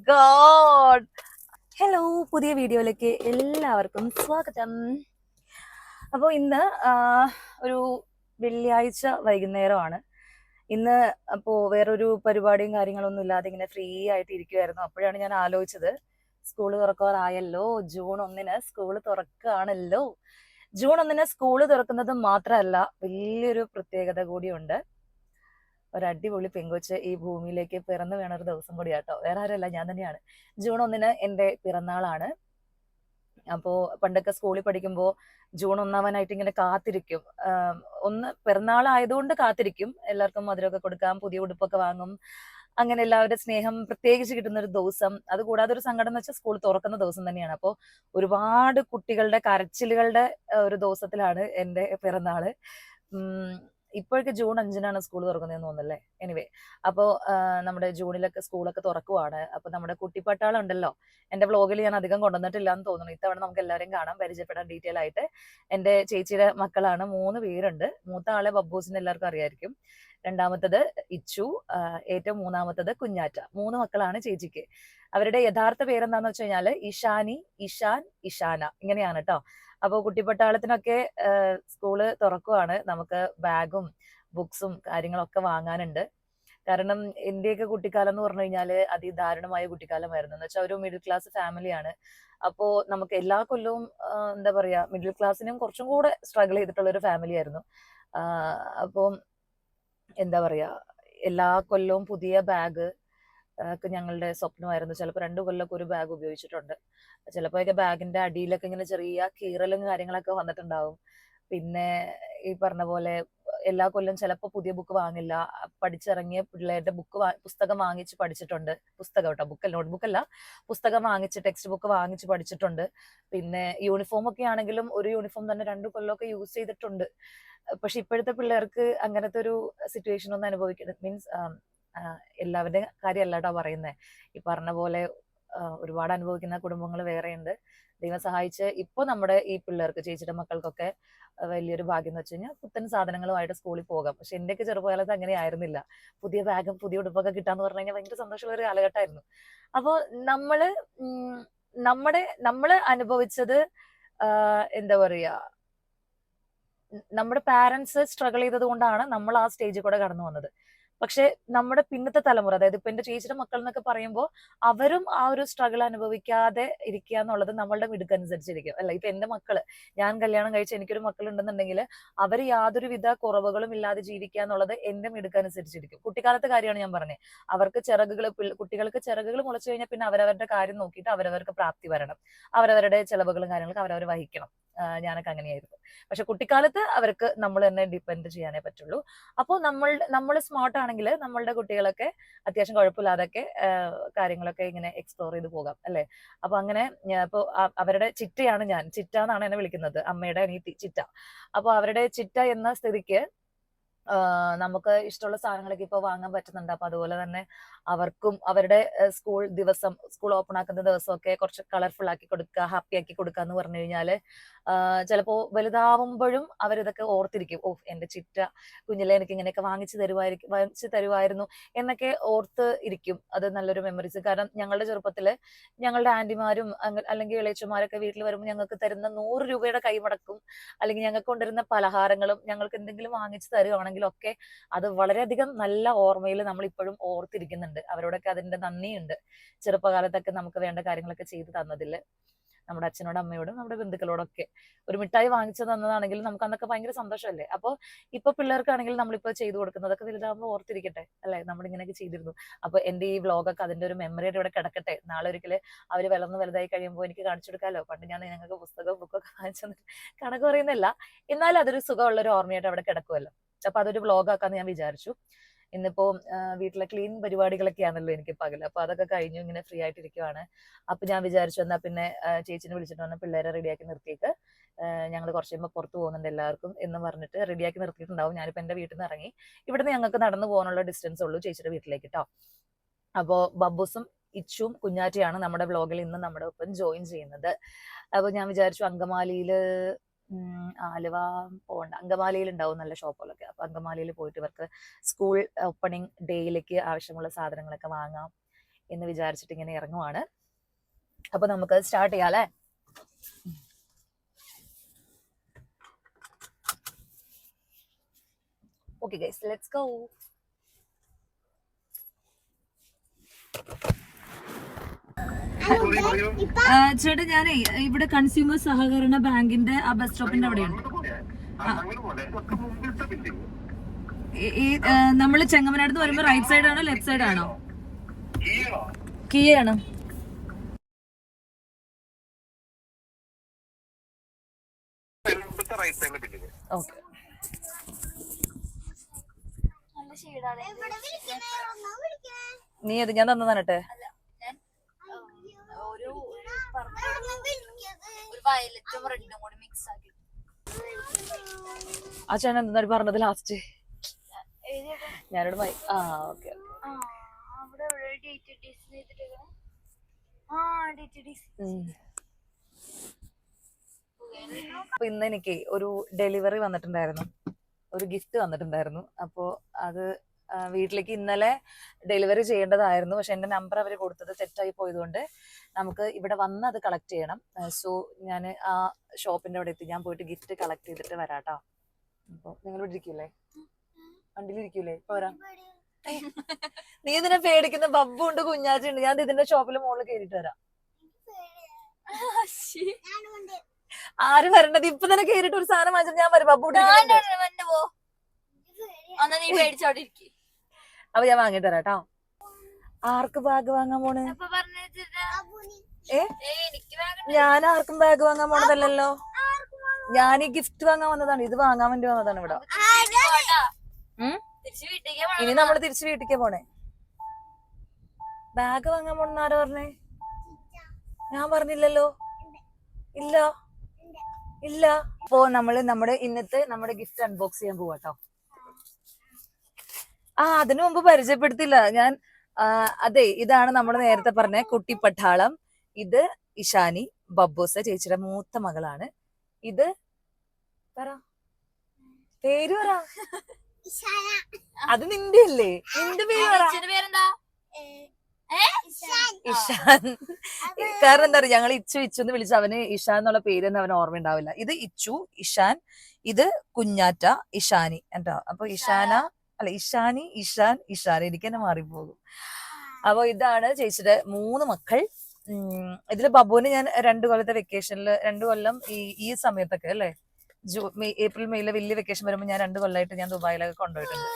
God. Hello, പുതിയ വീഡിയോയിലേക്ക് എല്ലാവർക്കും സ്വാഗതം. അപ്പോൾ ഇന്ന് ഒരു വെള്ളിയാഴ്ച വൈകുന്നേരമാണ്. ഇന്ന് അപ്പോൾ വേറൊരു പരിപാടിയും കാര്യങ്ങളൊന്നും ഇല്ലാതെ ഇങ്ങനെ ഫ്രീ ആയിട്ട് ഇരിക്കുമായിരുന്നു. അപ്പോഴാണ് ഞാൻ ആലോചിച്ചത്, സ്കൂള് തുറക്കാറായല്ലോ, ജൂൺ 1 സ്കൂള് തുറക്കുകയാണല്ലോ. ജൂൺ 1 സ്കൂള് തുറക്കുന്നത് മാത്രമല്ല, വലിയൊരു പ്രത്യേകത കൂടിയുണ്ട്. ഒരു അടിപൊളി പെങ്കൊച്ച് ഈ ഭൂമിയിലേക്ക് പിറന്നു വീണ ഒരു ദിവസം കൂടിയാട്ടോ. വേറെ ആരല്ല, ഞാൻ തന്നെയാണ്. ജൂൺ 1 എൻ്റെ പിറന്നാളാണ്. അപ്പോ പണ്ടൊക്കെ സ്കൂളിൽ പഠിക്കുമ്പോൾ ജൂൺ 1 ഇങ്ങനെ കാത്തിരിക്കും. പിറന്നാളായതുകൊണ്ട് കാത്തിരിക്കും. എല്ലാവർക്കും മധുരമൊക്കെ കൊടുക്കാം, പുതിയ ഉടുപ്പൊക്കെ വാങ്ങും. അങ്ങനെ എല്ലാവരുടെ സ്നേഹം പ്രത്യേകിച്ച് കിട്ടുന്ന ഒരു ദിവസം. അതുകൂടാതെ ഒരു സങ്കടം എന്ന് വെച്ചാൽ സ്കൂൾ തുറക്കുന്ന ദിവസം തന്നെയാണ്. അപ്പോൾ ഒരുപാട് കുട്ടികളുടെ കരച്ചിലുകളുടെ ഒരു ദിവസത്തിലാണ് എൻ്റെ പിറന്നാള്. ഇപ്പോഴൊക്കെ ജൂൺ 5 സ്കൂൾ തുറക്കുന്നതെന്ന് തോന്നുന്നല്ലേ. എനിവേ, അപ്പോൾ നമ്മുടെ ജൂണിലൊക്കെ സ്കൂളൊക്കെ തുറക്കുവാണ്. അപ്പൊ നമ്മുടെ കുട്ടിപ്പട്ടാളം ഉണ്ടല്ലോ, എന്റെ വ്ളോഗിൽ ഞാൻ അധികം കൊണ്ടുവന്നിട്ടില്ല എന്ന് തോന്നുന്നു. ഇത്തവണ നമുക്ക് എല്ലാവരെയും കാണാം, പരിചയപ്പെടാൻ ഡീറ്റെയിൽ ആയിട്ട്. എന്റെ ചേച്ചിയുടെ മക്കളാണ്, 3 പേരുണ്ട്. മൂത്ത ആളെ ബബ്ബൂസിന് എല്ലാവർക്കും അറിയായിരിക്കും. രണ്ടാമത്തത് ഇച്ചു, ഏറ്റവും മൂന്നാമത്തത് കുഞ്ഞാറ്റ. 3 മക്കളാണ് ചേച്ചിക്ക്. അവരുടെ യഥാർത്ഥ പേരെന്താന്ന് വെച്ച് കഴിഞ്ഞാല് ഇഷാനി, ഇഷാൻ, ഇഷാന, ഇങ്ങനെയാണ് കേട്ടോ. അപ്പൊ കുട്ടിപ്പട്ടാളത്തിനൊക്കെ സ്കൂള് തുറക്കുവാണ്. നമുക്ക് ബാഗും ബുക്സും കാര്യങ്ങളൊക്കെ വാങ്ങാനുണ്ട്. കാരണം എന്റെയൊക്കെ കുട്ടിക്കാലം എന്ന് പറഞ്ഞു കഴിഞ്ഞാല് അതിദാരുണമായ കുട്ടിക്കാലമായിരുന്നു. എന്ന് വെച്ചാൽ ഒരു മിഡിൽ ക്ലാസ് ഫാമിലിയാണ്. അപ്പോ നമുക്ക് എല്ലാ കൊല്ലവും എന്താ പറയാ, മിഡിൽ ക്ലാസ്സിനും കുറച്ചും കൂടെ സ്ട്രഗിൾ ചെയ്തിട്ടുള്ള ഒരു ഫാമിലി ആയിരുന്നു. അപ്പം എന്താ പറയാ, എല്ലാ കൊല്ലവും പുതിയ ബാഗ് ഒക്കെ ഞങ്ങളുടെ സ്വപ്നമായിരുന്നു. ചിലപ്പോൾ 2 കൊല്ലമൊക്കെ ഒരു ബാഗ് ഉപയോഗിച്ചിട്ടുണ്ട്. ചിലപ്പോഴൊക്കെ ബാഗിന്റെ അടിയിലൊക്കെ ഇങ്ങനെ ചെറിയ കീറലും കാര്യങ്ങളൊക്കെ വന്നിട്ടുണ്ടാവും. പിന്നെ ഈ പറഞ്ഞ പോലെ എല്ലാ കൊല്ലം ചിലപ്പോൾ പുതിയ ബുക്ക് വാങ്ങില്ല. പഠിച്ചിറങ്ങിയ പിള്ളേരുടെ പുസ്തകം വാങ്ങിച്ച് പഠിച്ചിട്ടുണ്ട്. പുസ്തകം കേട്ടോ, ബുക്കല്ല, നോട്ട്ബുക്കല്ല, പുസ്തകം വാങ്ങിച്ച് ടെക്സ്റ്റ് ബുക്ക് വാങ്ങിച്ച് പഠിച്ചിട്ടുണ്ട്. പിന്നെ യൂണിഫോം ഒക്കെ ആണെങ്കിലും ഒരു യൂണിഫോം തന്നെ 2 കൊല്ലമൊക്കെ യൂസ് ചെയ്തിട്ടുണ്ട്. പക്ഷെ ഇപ്പോഴത്തെ പിള്ളേർക്ക് അങ്ങനത്തെ ഒരു സിറ്റുവേഷൻ ഒന്നും അനുഭവിക്കുന്നത് മീൻസ് എല്ലാവരുടെയും കാര്യമല്ല കേട്ടോ പറയുന്നത്. ഈ പറഞ്ഞ പോലെ ഒരുപാട് അനുഭവിക്കുന്ന കുടുംബങ്ങൾ വേറെയുണ്ട്. ദൈവം സഹായിച്ച് ഇപ്പൊ നമ്മുടെ ഈ പിള്ളേർക്ക്, ചേച്ചിയുടെ മക്കൾക്കൊക്കെ വലിയൊരു ഭാഗ്യം എന്ന് വെച്ച് കഴിഞ്ഞാൽ പുത്തൻ സാധനങ്ങളുമായിട്ട് സ്കൂളിൽ പോകാം. പക്ഷെ എന്റെയൊക്കെ ചെറുപ്പകാലത്ത് അങ്ങനെ ആയിരുന്നില്ല. പുതിയ ബാഗും പുതിയ ഉടുപ്പൊക്കെ കിട്ടാന്ന് പറഞ്ഞു കഴിഞ്ഞാൽ ഭയങ്കര സന്തോഷമുള്ള ഒരു കാലഘട്ടമായിരുന്നു. അപ്പോൾ നമ്മള് നമ്മള് അനുഭവിച്ചത് എന്താ പറയാ, നമ്മുടെ പാരന്റ്സ് സ്ട്രഗിൾ ചെയ്തത് കൊണ്ടാണ് നമ്മൾ ആ സ്റ്റേജിൽ കൂടെ കടന്നു വന്നത്. പക്ഷെ നമ്മുടെ പിന്നത്തെ തലമുറ, അതായത് ഇപ്പൊ എന്റെ ചേച്ചിയുടെ മക്കൾ എന്നൊക്കെ പറയുമ്പോൾ അവരും ആ ഒരു സ്ട്രഗിൾ അനുഭവിക്കാതെ ഇരിക്കുക എന്നുള്ളത് നമ്മളുടെ മിടുക്കനുസരിച്ചിരിക്കും. അല്ല, ഇപ്പൊ എന്റെ മക്കള്, ഞാൻ കല്യാണം കഴിച്ച് എനിക്കൊരു മക്കൾ ഉണ്ടെന്നുണ്ടെങ്കിൽ അവർ യാതൊരുവിധ കുറവുകളും ഇല്ലാതെ ജീവിക്കുക എന്നുള്ളത് എന്റെ മിടുക്കനുസരിച്ചിരിക്കും. കുട്ടിക്കാലത്തെ കാര്യമാണ് ഞാൻ പറഞ്ഞത്. കുട്ടികൾക്ക് ചിറകുകൾ മുളച്ചു കഴിഞ്ഞാൽ പിന്നെ അവരവരുടെ കാര്യം നോക്കിയിട്ട് അവരവർക്ക് പ്രാപ്തി വരണം. അവരവരുടെ ചെലവുകളും കാര്യങ്ങളൊക്കെ അവരവർ വഹിക്കണം. ഞാനൊക്കെ അങ്ങനെയായിരുന്നു. പക്ഷെ കുട്ടിക്കാലത്ത് അവർക്ക് നമ്മൾ തന്നെ ഡിപ്പെൻഡ് ചെയ്യാനേ പറ്റുള്ളൂ. അപ്പോൾ നമ്മൾ സ്മാർട്ട് ആണെങ്കിൽ നമ്മളുടെ കുട്ടികളൊക്കെ അത്യാവശ്യം കുഴപ്പമില്ലാതൊക്കെ കാര്യങ്ങളൊക്കെ ഇങ്ങനെ എക്സ്പ്ലോർ ചെയ്ത് പോകാം, അല്ലെ. അപ്പൊ അങ്ങനെ ഇപ്പൊ അവരുടെ ചിറ്റയാണ് ഞാൻ. ചിറ്റ എന്നാണ് എന്നെ വിളിക്കുന്നത്, അമ്മയുടെ അനിയത്തി ചിറ്റ. അപ്പൊ അവരുടെ ചിറ്റ എന്ന സ്ഥിതിക്ക് നമുക്ക് ഇഷ്ടമുള്ള സാധനങ്ങളൊക്കെ ഇപ്പൊ വാങ്ങാൻ പറ്റുന്നുണ്ട്. അപ്പൊ അതുപോലെ തന്നെ അവർക്കും അവരുടെ സ്കൂൾ ഓപ്പൺ ആക്കുന്ന ദിവസമൊക്കെ കുറച്ച് കളർഫുൾ ആക്കി കൊടുക്കുക, ഹാപ്പി ആക്കി കൊടുക്കുക എന്ന് പറഞ്ഞു കഴിഞ്ഞാല് ചിലപ്പോ വലുതാവുമ്പോഴും അവരിതൊക്കെ ഓർത്തിരിക്കും. ഓ, എന്റെ ചിറ്റ കുഞ്ഞിലെ എനിക്ക് ഇങ്ങനെയൊക്കെ വാങ്ങിച്ചു തരുമായിരുന്നു എന്നൊക്കെ ഓർത്ത് ഇരിക്കും. അത് നല്ലൊരു മെമ്മറീസ്. കാരണം ഞങ്ങളുടെ ചെറുപ്പത്തില് ഞങ്ങളുടെ ആന്റിമാരും അല്ലെങ്കിൽ ഇളയച്ചമാരൊക്കെ വീട്ടിൽ വരുമ്പോൾ ഞങ്ങൾക്ക് തരുന്ന 100 രൂപയുടെ കൈമടക്കും, അല്ലെങ്കിൽ ഞങ്ങൾക്ക് കൊണ്ടുവരുന്ന പലഹാരങ്ങളും ഞങ്ങൾക്ക് എന്തെങ്കിലും വാങ്ങിച്ചു തരുവാണെങ്കിലും ഒക്കെ അത് വളരെയധികം നല്ല ഓർമ്മയിൽ നമ്മൾ ഇപ്പോഴും ഓർത്തിരിക്കുന്നുണ്ട്. അവരോടൊക്കെ അതിന്റെ നന്ദിയുണ്ട്. ചെറുപ്പകാലത്തൊക്കെ നമുക്ക് വേണ്ട കാര്യങ്ങളൊക്കെ ചെയ്തു തന്നതില് നമ്മുടെ അച്ഛനോടും അമ്മയോടും നമ്മുടെ ബന്ധുക്കളോടൊക്കെ. ഒരു മിഠായി വാങ്ങിച്ചു തന്നതാണെങ്കിലും നമുക്ക് അന്നൊക്കെ ഭയങ്കര സന്തോഷമല്ലേ. അപ്പോൾ ഇപ്പൊ പിള്ളേർക്കാണെങ്കിൽ നമ്മളിപ്പോ ചെയ്തു കൊടുക്കുന്നതൊക്കെ വലുതാകുമ്പോൾ ഓർത്തിരിക്കട്ടെ, അല്ലെ, നമ്മൾ ഇങ്ങനെയൊക്കെ ചെയ്തിരുന്നു. അപ്പൊ എന്റെ ഈ വ്ളോഗൊക്കെ അതിന്റെ ഒരു മെമ്മറിയുടെ ഇവിടെ കിടക്കട്ടെ. നാളെ ഒരിക്കല് അവര് വലുതായി കഴിയുമ്പോൾ എനിക്ക് കാണിച്ചു കൊടുക്കാമല്ലോ, പണ്ട് ഞാൻ ഞങ്ങൾക്ക് പുസ്തകവും ബുക്കൊക്കെ വാങ്ങിച്ചു തന്നിട്ട്. കണക്ക് പറയുന്നില്ല, എന്നാലും അതൊരു സുഖമുള്ള ഒരു ഓർമ്മയായിട്ട് അവിടെ കിടക്കുമല്ലോ. അപ്പൊ അതൊരു വ്ളോഗാക്കാന്ന് ഞാൻ വിചാരിച്ചു. ഇന്നിപ്പോ വീട്ടിലെ ക്ലീൻ പരിപാടികളൊക്കെയാണല്ലോ എനിക്ക് പകല്. അപ്പൊ അതൊക്കെ കഴിഞ്ഞു, ഇങ്ങനെ ഫ്രീ ആയിട്ടിരിക്കുവാണ്. അപ്പൊ ഞാൻ വിചാരിച്ചു എന്നാ പിന്നെ ചേച്ചിനെ വിളിച്ചിട്ട് വന്ന് പിള്ളേരെ റെഡിയാക്കി നിർത്തിയിട്ട് ഞങ്ങൾ കുറച്ച് കഴിയുമ്പോൾ പുറത്ത് പോകുന്നുണ്ട് എല്ലാവർക്കും എന്ന് പറഞ്ഞിട്ട് റെഡിയാക്കി നിർത്തിയിട്ടുണ്ടാവും. ഞാനിപ്പോ എന്റെ വീട്ടിൽ നിന്ന് ഇറങ്ങി. ഇവിടുന്ന് ഞങ്ങൾക്ക് നടന്നു പോകാനുള്ള ഡിസ്റ്റൻസ് ഉള്ളൂ ചേച്ചിയുടെ വീട്ടിലേക്ക് കേട്ടോ. അപ്പോ ബബ്ബൂസും ഇച്ചും കുഞ്ഞാറ്റയാണ് നമ്മുടെ വ്ളോഗിൽ ഇന്ന് നമ്മുടെ ഒപ്പം ജോയിൻ ചെയ്യുന്നത്. അപ്പൊ ഞാൻ വിചാരിച്ചു അങ്കമാലിയില് ആലുവ പോകണ്ട, അങ്കമാലിയിൽ ഉണ്ടാവും നല്ല ഷോപ്പുകളൊക്കെ. അപ്പൊ അങ്കമാലിയിൽ പോയിട്ട് ഇവർക്ക് സ്കൂൾ ഓപ്പണിംഗ് ഡേയിലേക്ക് ആവശ്യമുള്ള സാധനങ്ങളൊക്കെ വാങ്ങാം എന്ന് വിചാരിച്ചിട്ട് ഇങ്ങനെ ഇറങ്ങുവാണ്. അപ്പൊ നമുക്ക് സ്റ്റാർട്ട് ചെയ്യാം അല്ലേ? Okay guys, let's go. ചേട്ടാ, ഞാനേ ഇവിടെ കൺസ്യൂമർ സഹകരണ ബാങ്കിന്റെ ആ ബസ് സ്റ്റോപ്പിന്റെ അവിടെയാണ്. നമ്മള് ചെങ്ങമനാട് വരുമ്പോ റൈറ്റ് സൈഡ് ആണോ ലെഫ്റ്റ് സൈഡ് ആണോ? കിയാണ്. ഓക്കെ, നീ അത് ഞാൻ തന്നതാണട്ടെ. ആ ചേട്ടൻ എന്താ പറഞ്ഞത് ലാസ്റ്റ്? ഞാനോട് ഓക്കെ. അപ്പൊ ഇന്ന് എനിക്ക് ഒരു ഡെലിവറി വന്നിട്ടുണ്ടായിരുന്നു, ഒരു ഗിഫ്റ്റ് വന്നിട്ടുണ്ടായിരുന്നു. അപ്പോ അത് വീട്ടിലേക്ക് ഇന്നലെ ഡെലിവറി ചെയ്യേണ്ടതായിരുന്നു. പക്ഷെ എന്റെ നമ്പർ അവർ കൊടുത്തത് തെറ്റായി പോയതുകൊണ്ട് നമുക്ക് ഇവിടെ വന്ന് അത് കളക്ട് ചെയ്യണം. സോ ഞാൻ ആ ഷോപ്പിന്റെ അവിടെ എത്തി. ഞാൻ പോയിട്ട് ഗിഫ്റ്റ് കളക്ട് ചെയ്തിട്ട് വരാട്ടോ. അപ്പൊ നിങ്ങൾ ഇവിടെ ഇരിക്കൂലേ? വണ്ടിയിലിരിക്കൂലേ? പോരാ. നീ ഇതിനെ പേടിക്കുന്ന? ബബ്ബു ഉണ്ട്, കുഞ്ഞാച്ചി ഉണ്ട്. ഞാൻ ഇതിന്റെ ഷോപ്പിൽ മുകളിൽ കയറിയിട്ട് വരാം. ആര് വരണ്ടത്? ഇപ്പൊ തന്നെ കയറിയിട്ട് ഒരു സാധനം വാങ്ങിച്ചിട്ട് ഞാൻ വരും. ബബ്ബു അപ്പൊ ഞാൻ വാങ്ങിട്ട് തരാം കേട്ടോ. ആർക്ക് ബാഗ് വാങ്ങാൻ പോണ്? ഞാൻ ആർക്കും ബാഗ് വാങ്ങാൻ പോണതല്ലോ. ഞാൻ ഈ ഗിഫ്റ്റ് വാങ്ങാൻ വന്നതാണ്. ഇത് വാങ്ങാൻ വേണ്ടി വന്നതാണ് ഇവിടെ. ഇനി നമ്മള് തിരിച്ചു വീട്ടിലേക്ക് പോണേ. ബാഗ് വാങ്ങാൻ പോണെന്ന് ആരാ പറഞ്ഞേ? ഞാൻ പറഞ്ഞില്ലല്ലോ. ഇല്ല ഇല്ല. അപ്പോ നമ്മള് നമ്മുടെ ഗിഫ്റ്റ് അൺബോക്സ് ചെയ്യാൻ പോവാട്ടോ. അതിനു മുമ്പ് പരിചയപ്പെടുത്തില്ല ഞാൻ. അതെ, ഇതാണ് നമ്മൾ നേരത്തെ പറഞ്ഞ കുട്ടിപ്പട്ടാളം. ഇത് ഇഷാനി, ബബ്ബൂസ ചേച്ചിയുടെ മൂത്ത മകളാണ്. ഇത് പറ, പേര് പറ. അത് നിന്റെ അല്ലേ? നിന്റെ പേരെന്താ? ഇഷാൻ. കാരണം എന്താ പറയുക, ഞങ്ങൾ ഇച്ചു എന്ന് വിളിച്ച അവന് ഇഷാൻ എന്നുള്ള പേരൊന്നും അവന് ഓർമ്മ ഉണ്ടാവില്ല. ഇത് ഇച്ചു, ഇഷാൻ. ഇത് കുഞ്ഞാറ്റ, ഇഷാനി കേട്ടോ. അപ്പൊ ഇഷാനി, ഇഷാൻ എനിക്ക് തന്നെ മാറിപ്പോകും. അപ്പൊ ഇതാണ് ചേച്ചിയുടെ 3 മക്കൾ. ഇതില് ബബ്ബുവിന് ഞാൻ 2 കൊല്ലത്തെ വെക്കേഷനിൽ, 2 കൊല്ലം ഈ സമയത്തൊക്കെ അല്ലേ, ഏപ്രിൽ മെയ്യിലെ വലിയ വെക്കേഷൻ വരുമ്പോ ഞാൻ 2 കൊല്ലമായിട്ട് ഞാൻ ദുബായിലൊക്കെ കൊണ്ടുപോയിട്ടുണ്ട്.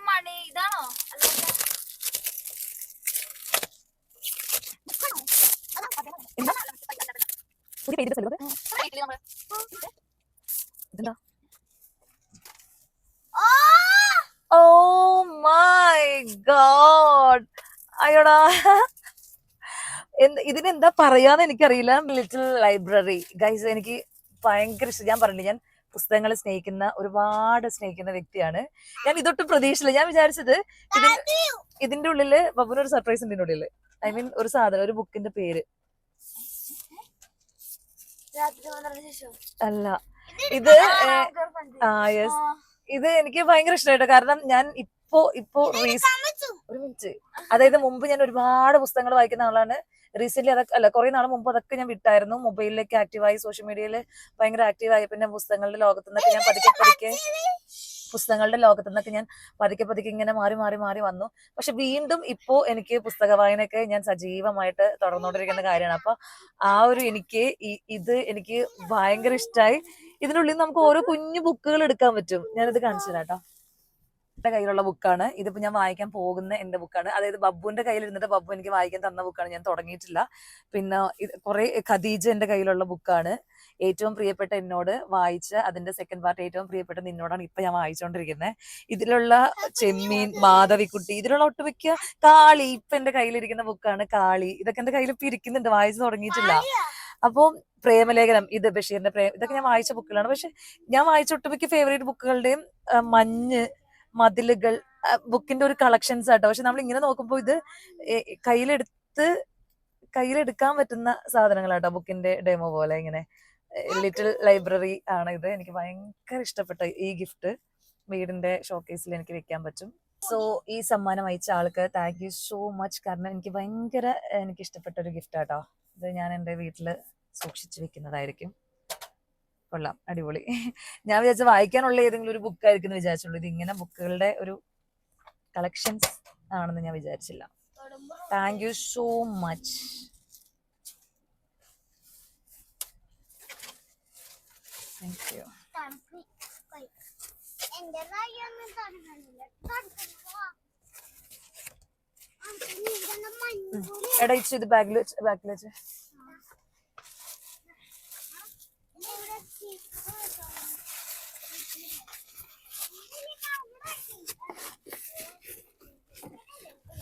മണി ഇതാണോ? ഓ മൈ ഗോഡ്, അയ്യോടാ. ഇതിനെന്താ പറയാന്ന് എനിക്കറിയില്ല. Little library guys. എനിക്ക് ഭയങ്കര ഇഷ്ടം. ഞാൻ പറഞ്ഞില്ല, ഞാൻ പുസ്തകങ്ങളെ ഒരുപാട് സ്നേഹിക്കുന്ന വ്യക്തിയാണ്. ഞാൻ ഇതൊട്ടും പ്രതീക്ഷിച്ചില്ല. ഞാൻ വിചാരിച്ചത് ഇതിന്റെ ഉള്ളില് ബബ്ബുവിന് ഒരു സർപ്രൈസ് ഉണ്ട്. ഇതിന്റെ ഉള്ളില് ഒരു സാധനം, ഒരു ബുക്കിന്റെ പേര് അല്ല. ഇത് യെസ്, ഇത് എനിക്ക് ഭയങ്കര ഇഷ്ടമായിട്ടോ. കാരണം ഞാൻ ഇപ്പോ ഒരു മിനിറ്റ്, അതായത് മുമ്പ് ഞാൻ ഒരുപാട് പുസ്തകങ്ങൾ വായിക്കുന്ന ആളാണ്. റീസെന്റ് അതൊക്കെ അല്ല, കുറെ നാൾ മുമ്പ് അതൊക്കെ ഞാൻ വിട്ടായിരുന്നു. മൊബൈലിലേക്ക് ആക്റ്റീവായി, സോഷ്യൽ മീഡിയയിൽ ഭയങ്കര ആക്റ്റീവായി. പിന്നെ പുസ്തകങ്ങളുടെ ലോകത്തു നിന്നൊക്കെ ഞാൻ പതുക്കെ ഇങ്ങനെ മാറി വന്നു. പക്ഷെ വീണ്ടും ഇപ്പോ എനിക്ക് പുസ്തക വായനയൊക്കെ ഞാൻ സജീവമായിട്ട് തുടർന്നുകൊണ്ടിരിക്കുന്ന കാര്യമാണ്. അപ്പൊ എനിക്ക് എനിക്ക് ഭയങ്കര ഇഷ്ടമായി. ഇതിനുള്ളിൽ നമുക്ക് ഓരോ കുഞ്ഞു ബുക്കുകൾ എടുക്കാൻ പറ്റും. ഞാനിത് കാണിച്ചു തരാം കേട്ടോ. കയ്യിലുള്ള ബുക്കാണ്. ഇതിപ്പോ ഞാൻ വായിക്കാൻ പോകുന്ന എന്റെ ബുക്കാണ്. അതായത് ബബ്ബുവിന്റെ കയ്യിലിരുന്നിട്ട് ബബ്ബു എനിക്ക് വായിക്കാൻ തന്ന ബുക്കാണ്. ഞാൻ തുടങ്ങിയിട്ടില്ല. പിന്നെ കുറെ ഖദീജ എന്റെ കയ്യിലുള്ള ബുക്കാണ്. ഏറ്റവും പ്രിയപ്പെട്ട എന്നോട് വായിച്ച അതിന്റെ സെക്കൻഡ് പാർട്ട് ഏറ്റവും പ്രിയപ്പെട്ട നിന്നോടാണ് ഇപ്പൊ ഞാൻ വായിച്ചുകൊണ്ടിരിക്കുന്നത്. ഇതിലുള്ള ചെമ്മീൻ, മാധവിക്കുട്ടി, ഇതിലുള്ള ഒട്ടുമിക്ക കാളി, ഇപ്പൊ എന്റെ കയ്യിലിരിക്കുന്ന ബുക്കാണ് കാളി. ഇതൊക്കെ എന്റെ കയ്യിൽ ഇപ്പൊ ഇരിക്കുന്നുണ്ട്, വായിച്ചു തുടങ്ങിയിട്ടില്ല. അപ്പൊ പ്രേമലേഖനം, ഇത് ബഷീറിന്റെ ഇതൊക്കെ ഞാൻ വായിച്ച ബുക്കുകളാണ്. പക്ഷെ ഞാൻ വായിച്ച ഒട്ടുമിക്ക ഫേവറേറ്റ് ബുക്കുകളുടെയും മഞ്ഞ്, മതിലുകൾ ബുക്കിന്റെ ഒരു കളക്ഷൻസ് ആട്ടോ. പക്ഷെ നമ്മൾ ഇങ്ങനെ നോക്കുമ്പോൾ ഇത് കയ്യിലെടുക്കാൻ പറ്റുന്ന സാധനങ്ങളാട്ടോ. ബുക്കിന്റെ ഡെമോ പോലെ ഇങ്ങനെ ലിറ്റിൽ ലൈബ്രറി ആണ് ഇത്. എനിക്ക് ഭയങ്കര ഇഷ്ടപ്പെട്ട ഈ ഗിഫ്റ്റ് വീടിന്റെ ഷോക്കേസിൽ എനിക്ക് വെക്കാൻ പറ്റും. സോ ഈ സമ്മാനം അയച്ച ആൾക്ക് താങ്ക് യു സോ മച്ച്. കാരണം എനിക്ക് ഇഷ്ടപ്പെട്ട ഒരു ഗിഫ്റ്റ് ആട്ടോ. ഇത് ഞാൻ എൻ്റെ വീട്ടില് സൂക്ഷിച്ചു വെക്കുന്നതായിരിക്കും. കൊള്ളാം, അടിപൊളി. ഞാൻ വിചാരിച്ച വായിക്കാനുള്ള ഏതെങ്കിലും ഒരു ബുക്ക് ആയിരിക്കും എന്ന് വിചാരിച്ചുള്ളൂ. ഇത് ഇങ്ങനെ ബുക്കുകളുടെ ഒരു കളക്ഷൻസ് ആണെന്ന് ഞാൻ വിചാരിച്ചില്ല. Thank you so much. Thank you. എടാ ഇച്ചു ഇത് ബാഗിൽ വെച്ച്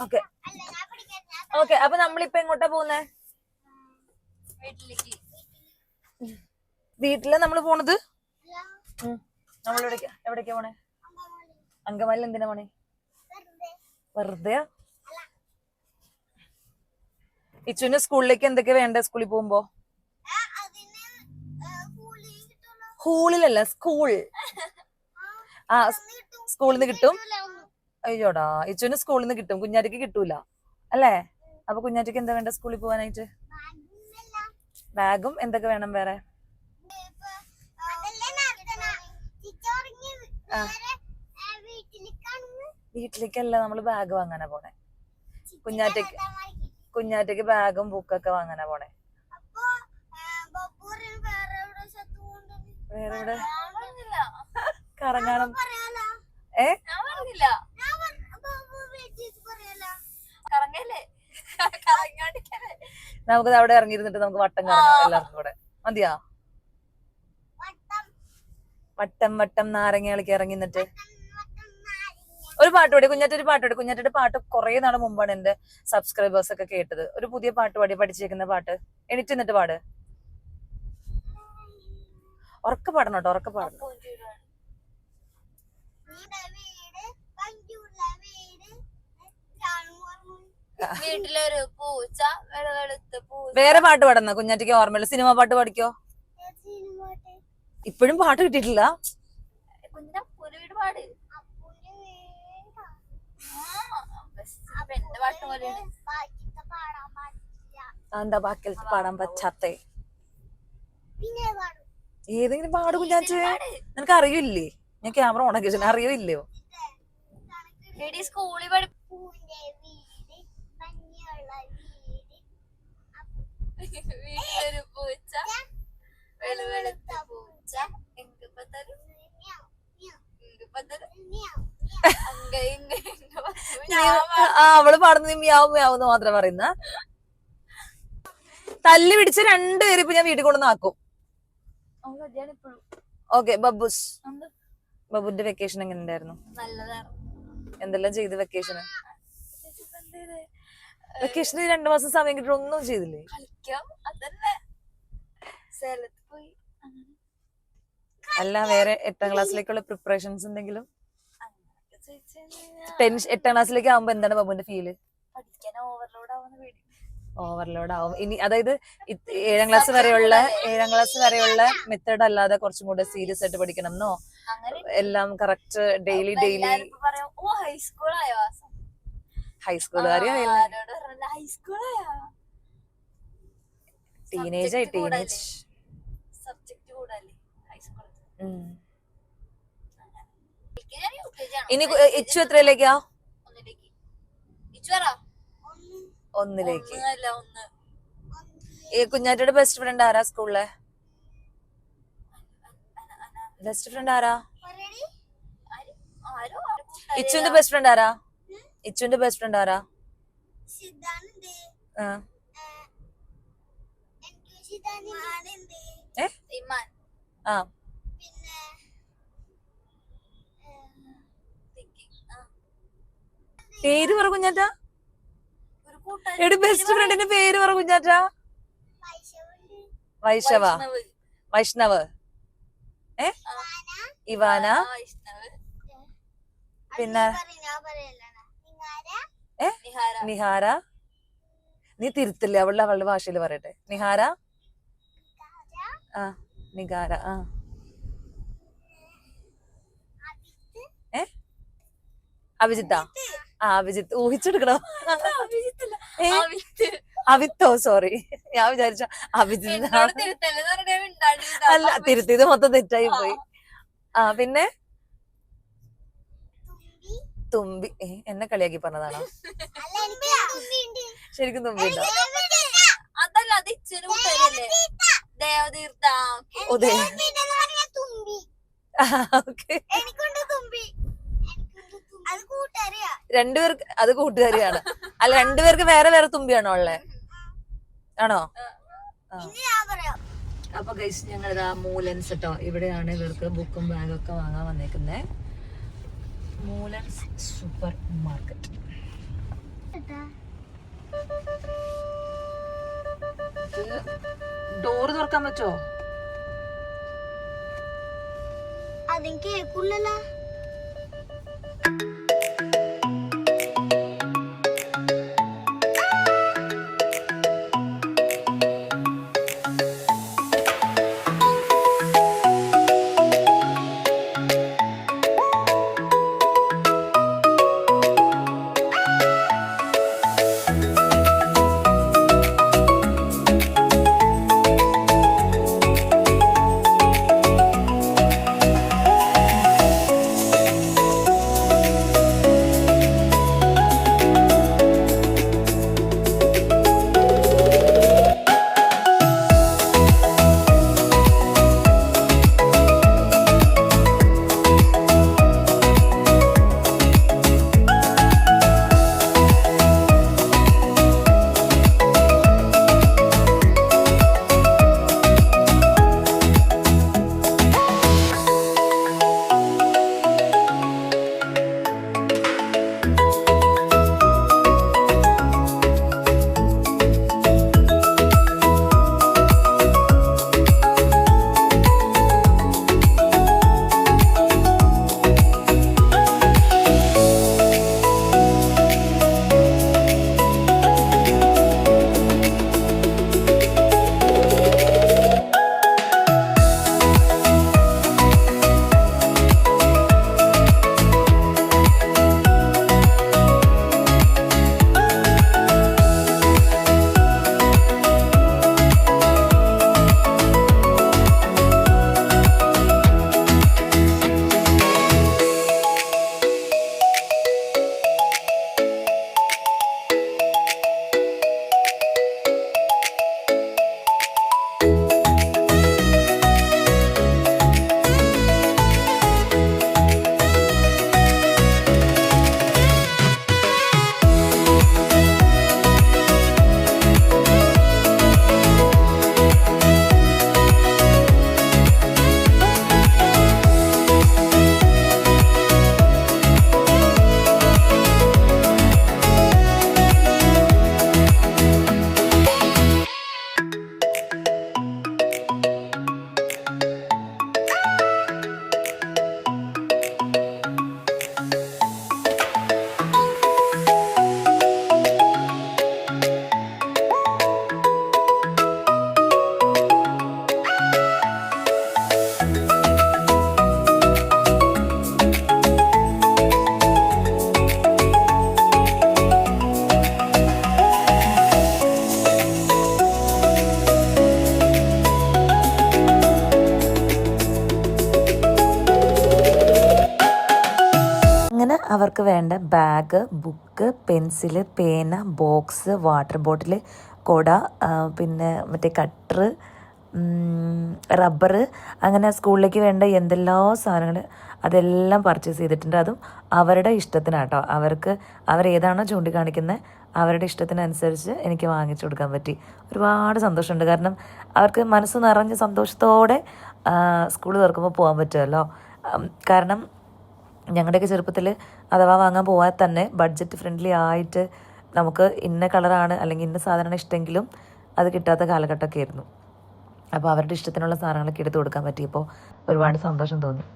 ഓക്കെ ഓക്കെ. അപ്പൊ നമ്മളിപ്പോ എങ്ങോട്ടാ പോകുന്നേ? വീട്ടില് നമ്മള് പോണത് എവിടേക്കാ പോണേ? അങ്കമാലിൽ എന്തിനാ പോണേ? വെറുതെ. ഇച്ചുവിന് സ്കൂളിലേക്ക് എന്തൊക്കെയാ വേണ്ടേ സ്കൂളിൽ പോകുമ്പോ? സ്കൂളിലല്ല, സ്കൂൾ. ആ സ്കൂളിൽ നിന്ന് കിട്ടും. അയ്യോടാ, ഇച്ചുവിന് സ്കൂളിൽ നിന്ന് കിട്ടും, കുഞ്ഞാറ്റയ്ക്ക് കിട്ടൂല അല്ലേ? അപ്പൊ കുഞ്ഞാറ്റയ്ക്ക് എന്താ വേണ്ട സ്കൂളിൽ പോകാനായിട്ട്? ബാഗും എന്തൊക്കെ വേണം വേറെ? വീട്ടിലേക്കല്ല, നമ്മള് ബാഗ് വാങ്ങാനാ പോണേ. കുഞ്ഞാറ്റയ്ക്ക് ബാഗും ബുക്കൊക്കെ വാങ്ങാനാ പോണേ. വേറെ എവിടെ കറങ്ങാനും? നമുക്ക് അവിടെ ഇറങ്ങിയിരുന്നിട്ട് നമുക്ക് വട്ടം കറങ്ങാം എല്ലാവർക്കും കൂടെ. മതിയാ? വട്ടം നാരങ്ങ കളിക്ക് ഇറങ്ങി നിന്നിട്ട് ഒരു പാട്ട് പാടി. കുഞ്ഞാറ്റൊരു പാട്ട് പാടി. കുഞ്ഞാറ്റയുടെ പാട്ട് കുറെ നാള് മുമ്പാണ് എന്റെ സബ്സ്ക്രൈബേഴ്സ് ഒക്കെ കേട്ടത്. ഒരു പുതിയ പാട്ട് പാടി, പഠിച്ചേക്കുന്ന പാട്ട്. എണീറ്റ് നിന്നിട്ട് പാട്. ഉറക്കെ പാടണം കേട്ടോ, ഉറക്കെ പാടണം. വേറെ പാട്ട് പാടുന്ന കുഞ്ഞാറ്റയ്ക്ക് ഓർമ്മയില്ല. സിനിമ പാട്ട് പാടിക്കോ. ഇപ്പോഴും പാട്ട് കിട്ടിയിട്ടില്ല. എന്താ ബാക്കിൽ പാടാൻ പറ്റാത്തേ? ഏതെങ്കിലും പാട് കുഞ്ഞാറ്റ്. നിനക്ക് അറിയില്ലേ? ഞാൻ ക്യാമറ ഓണാക്കി വെച്ചു, അറിയില്ലയോ? അവള് പാടുന്നത് മ്യാവും മ്യാവെന്ന് മാത്രം പറയുന്ന. തല്ലി പിടിച്ച് രണ്ടുപേരും ഇപ്പൊ ഞാൻ വീട്ടിൽ കൊണ്ടുവന്നാക്കും. ഓക്കെ. ബബ്ബുന്റെ വെക്കേഷൻ എങ്ങനെ ഉണ്ടായിരുന്നു? എന്തെല്ലാം ചെയ്ത് വെക്കേഷന്? 2 മാസം സമയം കിട്ടി ഒന്നും ചെയ്തില്ലേ? അല്ല, വേറെ 8ാം ക്ലാസ്സിലേക്കുള്ള പ്രിപ്പറേഷൻസ് എന്തെങ്കിലും? 8ാം ക്ലാസ്സിലേക്ക് ആവുമ്പോ എന്താണ് ബബ്ബുന്റെ ഫീല്? ഓവർലോഡ് ആവും ഇനി. അതായത് 7ാം ക്ലാസ് വരെയുള്ള മെത്തേഡ് അല്ലാതെ കുറച്ചും കൂടെ സീരിയസ് ആയിട്ട് പഠിക്കണം എന്നോ? എല്ലാം കറക്റ്റ് ഡെയിലി ഹൈസ്കൂളുകാരി ടീനേജ് ഇനി ഇച്ചു എത്രയിലേക്കാ? 1ലേക്ക്. ഈ കുഞ്ഞാറ്റയുടെ ബെസ്റ്റ് ഫ്രണ്ട് ആരാ സ്കൂളിലെ? ബെസ്റ്റ് ഫ്രണ്ട് ആരാ? ഇച്ചുവിന്റെ ബെസ്റ്റ് ഫ്രണ്ട് ആരാ? ഇച്ചുവിന്റെ ബെസ്റ്റ് ഫ്രണ്ട് ആരാ? ആ പേര് പറ കുഞ്ഞാറ്റ. എടി ബെസ്റ്റ് ഫ്രണ്ടിന്റെ പേര് പറ കുഞ്ഞാറ്റ. വൈശവ, വൈഷ്ണവ്, ഇവാന, പിന്നെ നിഹാര. നീ തിരുത്തില്ലേ, അവളുടെ ഭാഷയിൽ പറയട്ടെ. നിഹാര, നികാര, അഭിജിത്ത. അഭിജിത്ത് ഊഹിച്ചെടുക്കണോ? അവിത്തോ, സോറി, ഞാൻ വിചാരിച്ച അഭിജിത്ത്. അല്ല, തിരുത്തിയത് മൊത്തം തെറ്റായി പോയി. പിന്നെ തുമ്പി. എന്നെ കളിയാക്കി പറഞ്ഞതാണോ? ശരിക്കും തുമ്പിയുണ്ടോ? രണ്ടുപേർക്ക് അത് കൂട്ടുകാരിയാണ്. അല്ല, രണ്ടുപേർക്ക് വേറെ വേറെ തുമ്പിയാണോ ഉള്ളേ? ആണോ? അപ്പൊ ഗൈസ്, ഞങ്ങളിതാ മൂലൻസ് കേട്ടോ, ഇവിടെയാണ് ഇവർക്ക് ബുക്കും ബാഗും ഒക്കെ വാങ്ങാൻ വന്നേക്കുന്നേ. Moolans supermarket. ഡോറ് തുറക്കാൻ പറ്റോ? അതെനിക്ക് കേൾക്കില്ലല്ലോ. അവർക്ക് വേണ്ട ബാഗ്, ബുക്ക്, പെൻസില്, പേന, ബോക്സ്, വാട്ടർ ബോട്ടിൽ, കൊട, പിന്നെ മറ്റേ കട്ടർ, റബ്ബർ, അങ്ങനെ സ്കൂളിലേക്ക് വേണ്ട എന്തെല്ലാം സാധനങ്ങൾ അതെല്ലാം പർച്ചേസ് ചെയ്തിട്ടുണ്ട്. അതും അവരുടെ ഇഷ്ടത്തിനാട്ടോ. അവരേതാണോ ചൂണ്ടിക്കാണിക്കുന്നത് അവരുടെ ഇഷ്ടത്തിനനുസരിച്ച് എനിക്ക് വാങ്ങിച്ചു കൊടുക്കാൻ പറ്റി. ഒരുപാട് സന്തോഷമുണ്ട്. കാരണം അവർക്ക് മനസ്സ് നിറഞ്ഞ സന്തോഷത്തോടെ സ്കൂൾ തുറക്കുമ്പോൾ പോകാൻ പറ്റുമല്ലോ. കാരണം ഞങ്ങളുടെയൊക്കെ ചെറുപ്പത്തിൽ അഥവാ വാങ്ങാൻ പോകാൻ തന്നെ ബഡ്ജറ്റ് ഫ്രണ്ട്ലി ആയിട്ട് നമുക്ക് ഇന്ന കളറാണ് അല്ലെങ്കിൽ ഇന്ന സാധനമാണ് ഇഷ്ടമെങ്കിലും അത് കിട്ടാത്ത കാലഘട്ടമൊക്കെ ആയിരുന്നു. അപ്പോൾ അവരുടെ ഇഷ്ടത്തിനുള്ള സാധനങ്ങളൊക്കെ എടുത്ത് കൊടുക്കാൻ പറ്റിയപ്പോൾ ഒരുപാട് സന്തോഷം തോന്നി.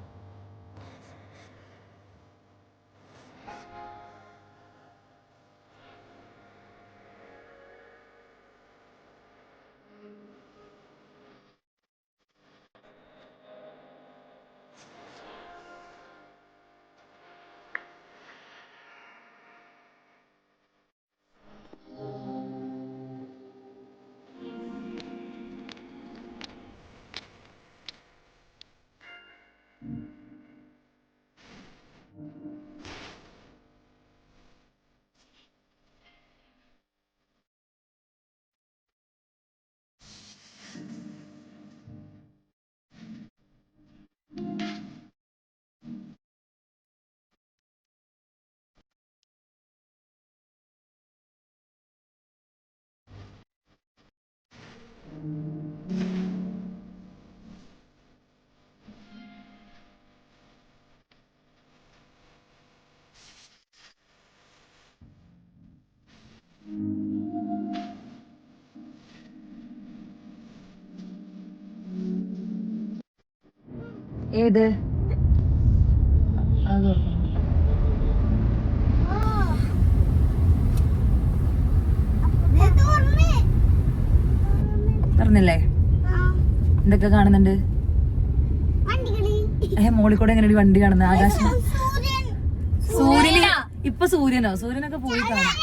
ഏത് പറഞ്ഞില്ലേ? എന്തൊക്കെ കാണുന്നുണ്ട്? മോളിൽ കൂടെ എങ്ങനെ വണ്ടി കാണുന്നത്? ആകാശം, സൂര്യന്. ഇപ്പൊ സൂര്യനൊക്കെ പോയി കാണും.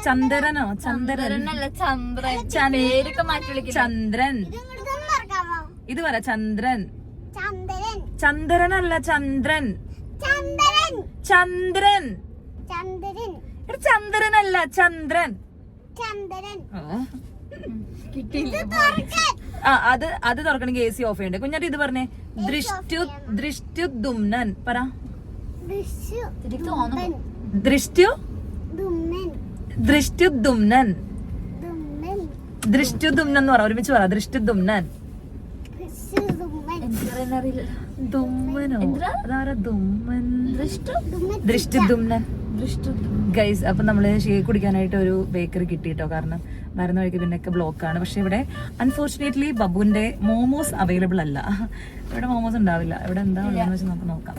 ചന്ദ്രനോ? ചന്ദ്രൻ. ഇത് പറ, ചന്ദ്രൻ. ചന്ദ്രനല്ല, ചന്ദ്രൻ. ചന്ദ്രനല്ല, ചന്ദ്രൻ. അത് തുറക്കണമെങ്കിൽ AC ഓഫ് ചെയ്യണ്ടേ? കുഞ്ഞാട്ടി ഇത് പറഞ്ഞേ. ദൃഷ്ട്യുദ്യുമ്നൻ പറ. ദൃഷ്ട്യുദ്യുമ്നൻ എന്ന് പറ. ഒരുമിച്ച് പറ. ദൃഷ്ട്യുദ്യുമ്നൻ. ദുമ്മനോ? അതാരാ ദുമ്മൻ? ദൃഷ്ട്യുദ്യുമ്നൻ. ഗൈസ്, അപ്പൊ നമ്മള് ഷേക്ക് കുടിക്കാനായിട്ട് ഒരു ബേക്കറി കിട്ടിയിട്ടോ. കാരണം വരുന്ന വഴിക്ക് പിന്നെയൊക്കെ ബ്ലോക്കാണ്. പക്ഷെ ഇവിടെ അൺഫോർച്ചുനേറ്റ്ലി ബബുവിന്റെ മോമോസ് അവൈലബിൾ അല്ല. ഇവിടെ മോമോസ് ഉണ്ടാവില്ല. ഇവിടെ എന്താ ഉള്ളതെന്ന് വെച്ചാൽ നമുക്ക് നോക്കാം.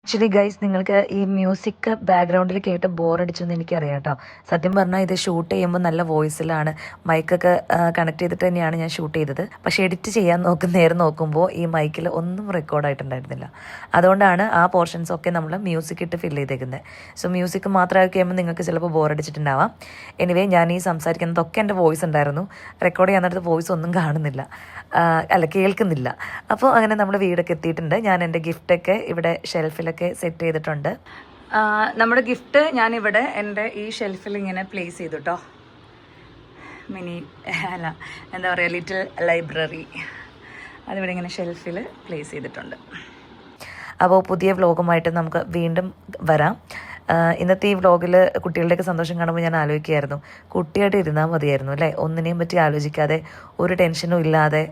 ആക്ച്വലി ഗൈസ്, നിങ്ങൾക്ക് ഈ മ്യൂസിക് ബാക്ക്ഗ്രൗണ്ടിൽ കേട്ട് ബോറടിച്ചെന്ന് എനിക്കറിയാം കേട്ടോ. സത്യം പറഞ്ഞാൽ ഇത് ഷൂട്ട് ചെയ്യുമ്പോൾ നല്ല വോയിസിലാണ്, മൈക്കൊക്കെ കണക്ട് ചെയ്തിട്ട് തന്നെയാണ് ഞാൻ ഷൂട്ട് ചെയ്തത്. പക്ഷേ എഡിറ്റ് ചെയ്യാൻ നേരം നോക്കുമ്പോൾ ഈ മൈക്കിൽ ഒന്നും റെക്കോർഡായിട്ടുണ്ടായിരുന്നില്ല. അതുകൊണ്ടാണ് ആ പോർഷൻസൊക്കെ നമ്മൾ മ്യൂസിക് ഇട്ട് ഫില്ല് ചെയ്തേക്കുന്നത്. സോ മ്യൂസിക് മാത്രമാക്കി കഴിയുമ്പോൾ നിങ്ങൾക്ക് ചിലപ്പോൾ ബോറടിച്ചിട്ടുണ്ടാവാം. എനിവേ, ഞാൻ ഈ സംസാരിക്കുന്നതൊക്കെ എൻ്റെ വോയിസ് ഉണ്ടായിരുന്നു. റെക്കോർഡ് ചെയ്യാൻ നേരത്ത് വോയിസ് ഒന്നും കാണുന്നില്ല, കേൾക്കുന്നില്ല. അപ്പോൾ അങ്ങനെ നമ്മൾ വീടൊക്കെ എത്തിയിട്ടുണ്ട്. ഞാൻ എൻ്റെ ഗിഫ്റ്റൊക്കെ ഇവിടെ ഷെൽഫിലൊക്കെ സെറ്റ് ചെയ്തിട്ടുണ്ട്. നമ്മുടെ ഗിഫ്റ്റ് ഞാനിവിടെ എൻ്റെ ഈ ഷെൽഫിൽ ഇങ്ങനെ പ്ലേസ് ചെയ്തു കേട്ടോ. എന്താ പറയുക, ലിറ്റിൽ ലൈബ്രറി അതിവിടെ ഇങ്ങനെ ഷെൽഫിൽ പ്ലേസ് ചെയ്തിട്ടുണ്ട്. അപ്പോൾ പുതിയ വ്ലോഗുമായിട്ട് നമുക്ക് വീണ്ടും വരാം. ഇന്നത്തെ ഈ വ്ലോഗിൽ കുട്ടികളുടെയൊക്കെ സന്തോഷം കാണുമ്പോൾ ഞാൻ ആലോചിക്കുകയായിരുന്നു, കുട്ടിയായിട്ട് ഇരുന്നാൽ മതിയായിരുന്നു അല്ലേ, ഒന്നിനെയും പറ്റി ആലോചിക്കാതെ ഒരു ടെൻഷനും ഇല്ലാതെ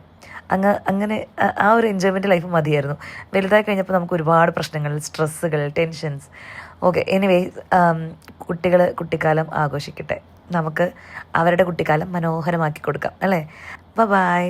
അങ്ങനെ ആ ഒരു എൻജോയ്മെൻറ്റ് ലൈഫ് മതിയായിരുന്നു. വലുതായി കഴിഞ്ഞപ്പോൾ നമുക്ക് ഒരുപാട് പ്രശ്നങ്ങൾ, സ്ട്രെസ്സുകൾ, ടെൻഷൻസ്. ഓക്കെ, എനിവേ, കുട്ടികൾ കുട്ടിക്കാലം ആഘോഷിക്കട്ടെ, നമുക്ക് അവരുടെ കുട്ടിക്കാലം മനോഹരമാക്കി കൊടുക്കാം അല്ലേ. ബൈ.